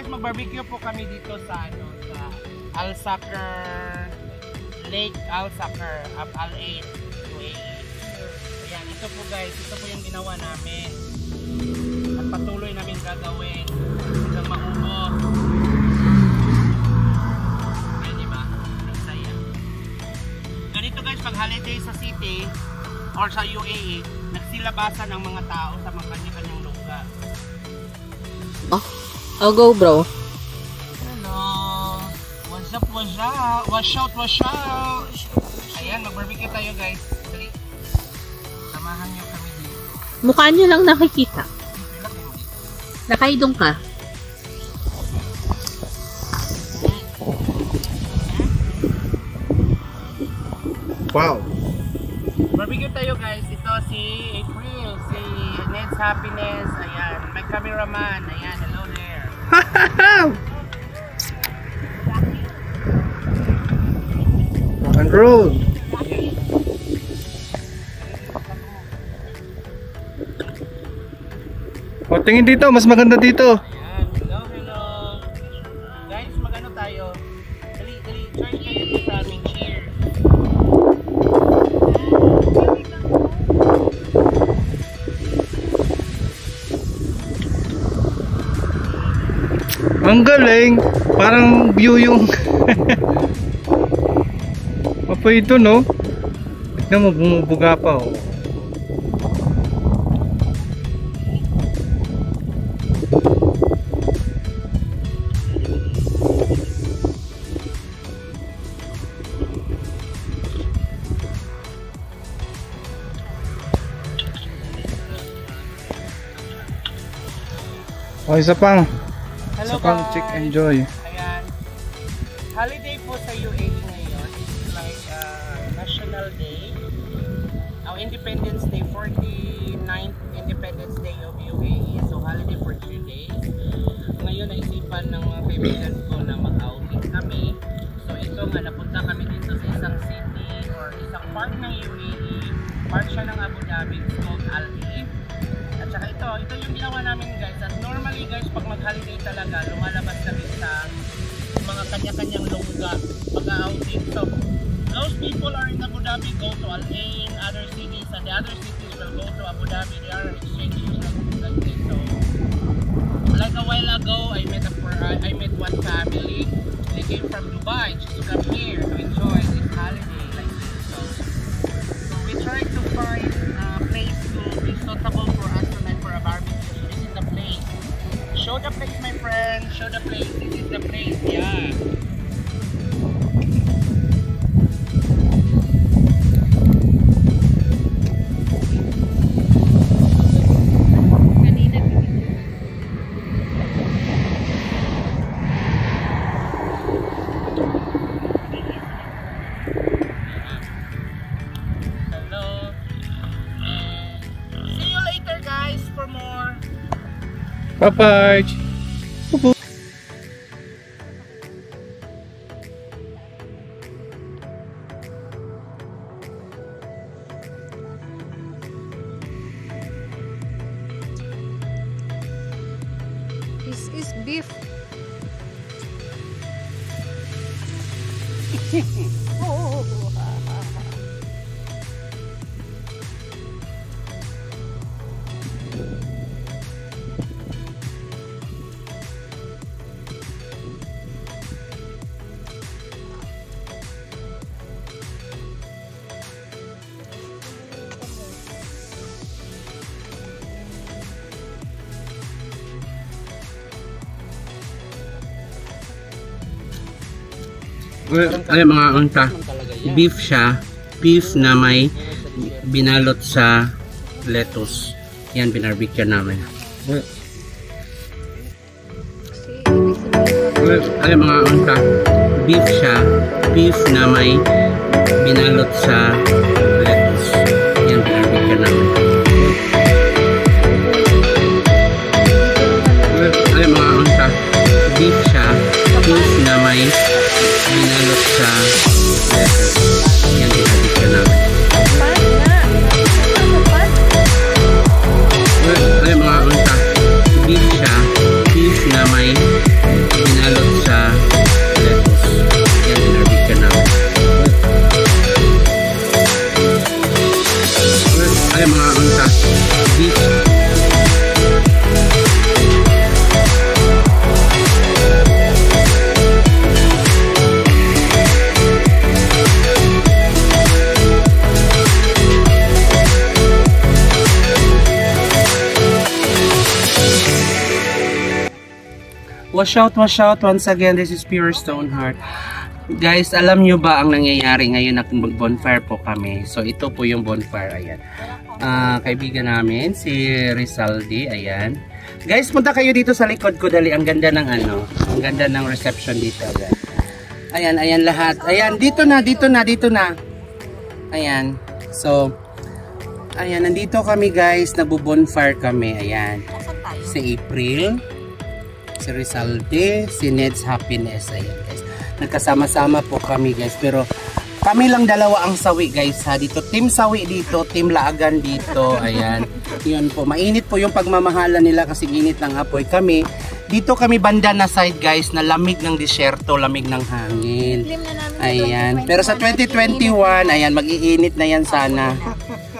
Guys, mag-barbecue po kami dito sa ano, sa Al-Sakr Lake Al-Sakr of AIN, UAE. Ayan, ito po guys, ito po yung ginawa namin. At patuloy namin gagawin hanggang maubos. Ayan, diba? Ang saya. Ganito guys, pag holiday sa city or sa UAE, nagsilabasan ng mga tao sa mga kanya-kanyang lugar. I'll go, bro. Hello. What's up, what's up? Wash out, wash out. Ayan, mag-barbecue tayo guys. Dali. Samahan nyo kami dito. Mukha nyo lang nakikita. Nakaidong ka. Wow. Barbecue tayo guys. Ito si April, si Ned's Happiness. Ayan, may cameraman. Ayan, hello there. Rock and roll. O, tingin dito, mas maganda dito. Ayan, hello, hello. Guys, magano tayo? Dali, dali, join kayo dito sa aming cheers. Ang galing. Parang view yung apa ito, no? Tignan mo, bumubuga pa, oh. O, isa pang. Hello Isa pang guys. chick enjoy. Ayan. Holiday po sa UAE ngayon. It's like National Day. Our Independence Day, 49th Independence Day of UAE. So holiday for 3 days. Ngayon naisipan ng mga kaibigan ko na mag-outing kami. So ito nga, napunta kami dito sa isang city or isang park ng UAE. Park siya ng Abu Dhabi. It's called Al-Ain. At saka ito yung ginawa namin guys. At normally guys, pag mag-holiday talaga, lumalabas kami sa mga kanya-kanyang lungga pag-outing. So, those people are in Abu Dhabi, go to Al-Ain, other cities, and the other cities will go to Abu Dhabi. They are exchanging like this. So, like a while ago, I met one family. They came from Dubai just to come here to enjoy this holiday like this. So we try to find a place to be suitable for us tonight for a barbecue. So this is the place. Show the place, my friend. Show the place. This is the place. Yeah. Bye-bye. This is beef. Oh. Ay mga unta, beef siya, beef na may binalot sa lettuce. Yan, binarbecue namin. Ay mga unta, beef siya, beef na may binalot sa lettuce. Yan, binarbecue namin. Ay mga unta, beef siya, beef na may binalot sa lettuce. Yan, binarbecue namin. Ay mga unta, beef siya, beef na may wash out once again. This is Pure Stone Heart. Guys, alam nyo ba ang nangyayari ngayon na mag-bonfire po kami? So, ito po yung bonfire. Ayan. Kaibigan namin, si Rizaldi. Ayan. Guys, punta kayo dito sa likod ko. Dali, ang ganda ng ano. Ang ganda ng reception dito. Ayan, ayan lahat. Ayan, dito na. Ayan. So, ayan, nandito kami guys. Nagbo-bonfire kami. Ayan. Si April. Si Rizaldi. Si Ned's Happiness. Ayan guys. Nagkasama-sama po kami guys, pero kami lang dalawa ang sawi guys ha. Dito team sawi dito, team laagan dito. Ayan. Yun po, mainit po yung pagmamahala nila kasi init ng apoy. Kami dito kami banda na side guys, na lamig ng disyerto, lamig ng hangin. Ayan. Pero sa 2021, ayan, mag-iinit na yan sana.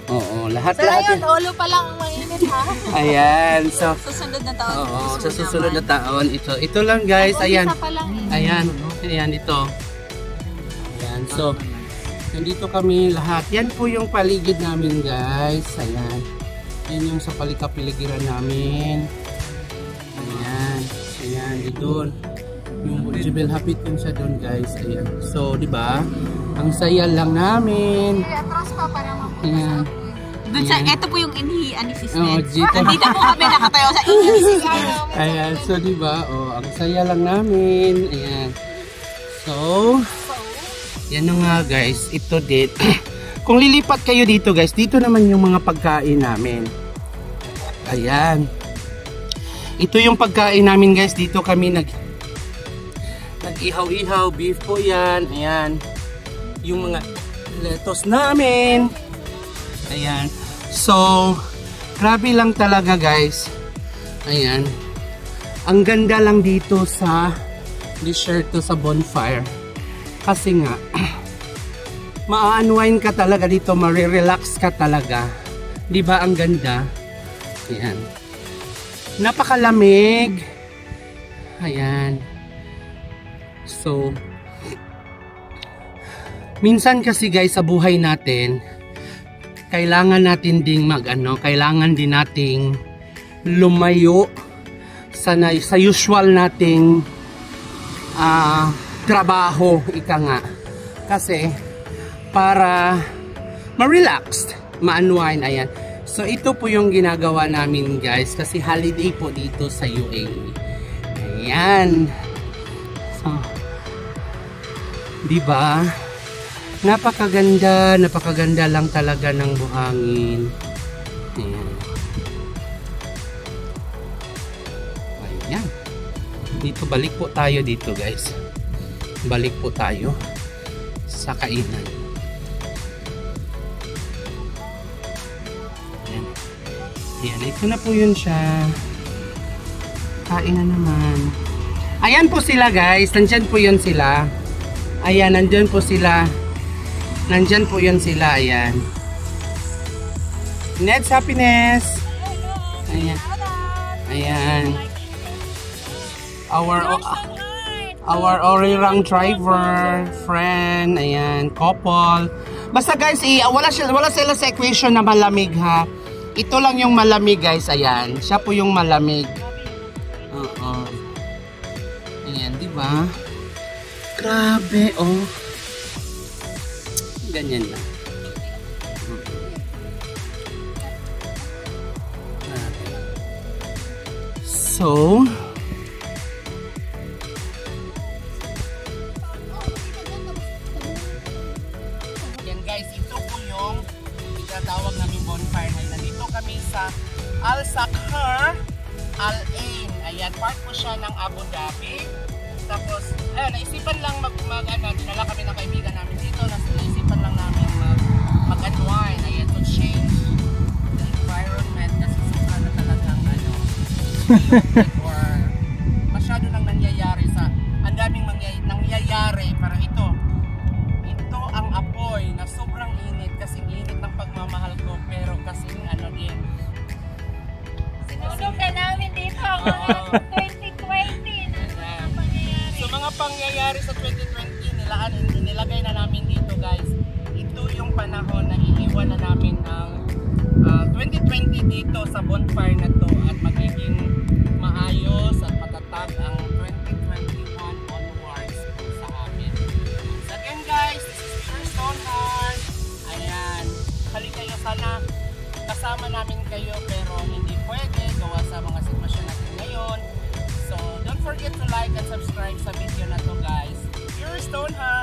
Oo, lahat. Ayun, olo pa lang ang mainit ha. Ayan, so Susunod na taon. oo, sa susunod na taon ito lang guys. Ayan. Ayan ito. Ayan, so nandito kami lahat. Yan po yung paligid namin guys. Ayan. Yan yung sa palikapiligiran namin. Ayan, doon. Yung Jebel Hapit yung siya doon guys. Ayan. So, di ba? Ang saya lang namin. Ayan. Doon sa, ito po yung inihian ni Sis Oh, Ned. Dito po kami nakatayo sa inihian. Ayan, so di ba? Oh, ang saya lang namin. Ayan. So, yan na nga guys. Ito din. Kung lilipat kayo dito guys, dito naman yung mga pagkain namin. Ayan. Ito yung pagkain namin guys. Dito kami nag-ihaw-ihaw. Beef po yan. Ayan. Yung mga lettuce namin. Ayan. So, grabe lang talaga guys. Ayan. Ang ganda lang dito sa desierto sa bonfire. Kasi nga, ma-unwind ka talaga dito. Ma-relax ka talaga. Diba ang ganda? Ayan. Napakalamig. Ayan. So, minsan kasi guys sa buhay natin, kailangan natin ding kailangan din nating lumayo sa usual nating trabaho, ika nga. Kasi para ma-relax, ma-unwind. Ayan. So ito po yung ginagawa namin guys kasi holiday po dito sa UAE. Ayan. So, diba? Napakaganda lang talaga ng buhangin. Ayan. Ayan. Dito, balik po tayo dito guys. Balik po tayo sa kainan. Ayan. Ayan, ito na po yun siya. Kain na naman. Ayan po sila guys. Nandyan po yun sila. Ayan, nandyan po sila. Nandyan po yun sila, ayan. Ned's Happiness. Ayan. Ayan. Our orirang driver, friend, ayan, couple. Basta guys, wala sila sa equation na malamig ha. Ito lang yung malamig guys, ayan. Siya po yung malamig. Oo. Ayan, di ba? Grabe, oh. Ganyan lang. So, yan guys, ito po yung itatawag namin bonfire. Nandito kami sa Al-Sakhar, Al-Ain. Ayan, part po siya ng Abu Dhabi. Tapos, ayun, naisipan lang dinala kami ng kaibigan namin dito. Naisipan lang namin mag-unwind. Ayan, to change the environment. Kasi sobra na talagang or masyado nang nangyayari ang daming nangyayari. Parang ito ang apoy na sobrang init. Kasi init ng pagmamahal ko. Pero kasi din. Sinusok na namin dito. 2020 na pangyayari. So mga pangyayari sa 2020 nilagay na namin dito guys. Ito yung panahon na iiwan na namin ang 2020 dito sa bonfire na to at magiging maayos at matatag ang kasama namin kayo pero hindi pwede gawa sa mga sitwasyon natin ngayon. So don't forget to like and subscribe sa video na to guys. Your Stone Hub!